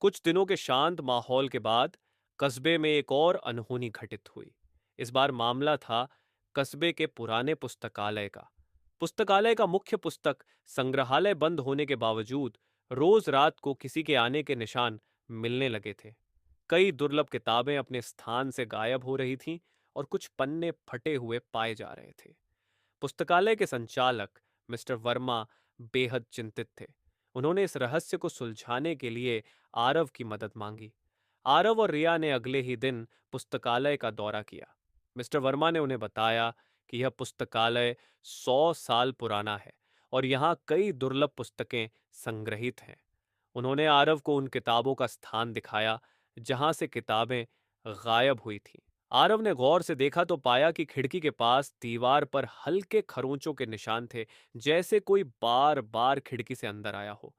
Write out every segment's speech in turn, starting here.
कुछ दिनों के शांत माहौल के बाद कस्बे में एक और अनहोनी घटित हुई। इस बार मामला था कस्बे के पुराने पुस्तकालय का। पुस्तकालय का मुख्य पुस्तक संग्रहालय बंद होने के बावजूद रोज रात को किसी के आने के निशान मिलने लगे थे। कई दुर्लभ किताबें अपने स्थान से गायब हो रही थीं और कुछ पन्ने फटे हुए पाए जा रहे थे। पुस्तकालय के संचालक मिस्टर वर्मा बेहद चिंतित थे। उन्होंने इस रहस्य को सुलझाने के लिए आरव की मदद मांगी। आरव और रिया ने अगले ही दिन पुस्तकालय का दौरा किया। मिस्टर वर्मा ने उन्हें बताया कि यह पुस्तकालय 100 साल पुराना है और यहाँ कई दुर्लभ पुस्तकें संग्रहित हैं। उन्होंने आरव को उन किताबों का स्थान दिखाया जहां से किताबें गायब हुई थीं। आरव ने गौर से देखा तो पाया कि खिड़की के पास दीवार पर हल्के खरोंचों के निशान थे, जैसे कोई बार बार खिड़की से अंदर आया हो।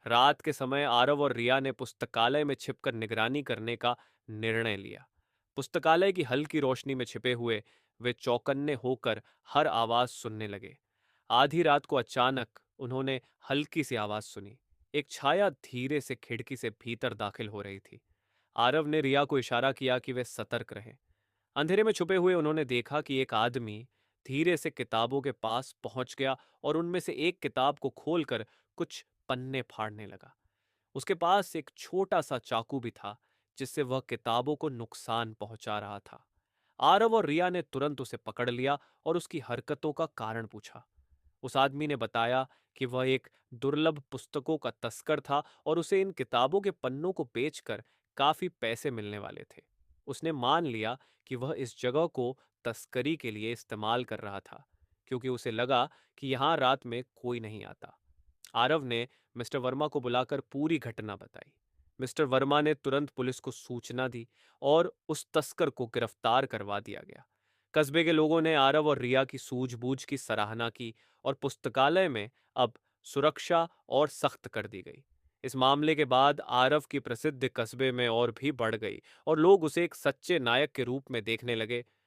रात के समय आरव और रिया ने पुस्तकालय में छिपकर निगरानी करने का निर्णय लिया। पुस्तकालय की हल्की रोशनी में छिपे हुए वे चौकन्ने होकर हर आवाज सुनने लगे। आधी रात को अचानक उन्होंने हल्की सी आवाज सुनी। एक छाया धीरे से खिड़की से भीतर दाखिल हो रही थी। आरव ने रिया को इशारा किया कि वे सतर्क रहें। अंधेरे में छुपे हुए उन्होंने देखा कि एक आदमी धीरे से किताबों के पास पहुंच गया और उनमें से एक किताब को खोलकर कुछ पन्ने फाड़ने लगा। उसके पास एक छोटा सा चाकू भी था जिससे वह किताबों को नुकसान पहुंचा रहा था। आरव और रिया ने तुरंत उसे पकड़ लिया और उसकी हरकतों का कारण पूछा। उस आदमी ने बताया कि वह एक दुर्लभ पुस्तकों का तस्कर था और उसे इन किताबों के पन्नों को बेचकर काफी पैसे मिलने वाले थे। उसने मान लिया कि वह इस जगह को तस्करी के लिए इस्तेमाल कर रहा था, क्योंकि उसे लगा कि यहाँ रात में कोई नहीं आता। आरव ने मिस्टर वर्मा को बुलाकर पूरी घटना बताई। मिस्टर वर्मा ने तुरंत पुलिस को सूचना दी और उस तस्कर को गिरफ्तार करवा दिया गया। कस्बे के लोगों ने आरव और रिया की सूझबूझ की सराहना की और पुस्तकालय में अब सुरक्षा और सख्त कर दी गई। इस मामले के बाद आरव की प्रसिद्धि कस्बे में और भी बढ़ गई और लोग उसे एक सच्चे नायक के रूप में देखने लगे।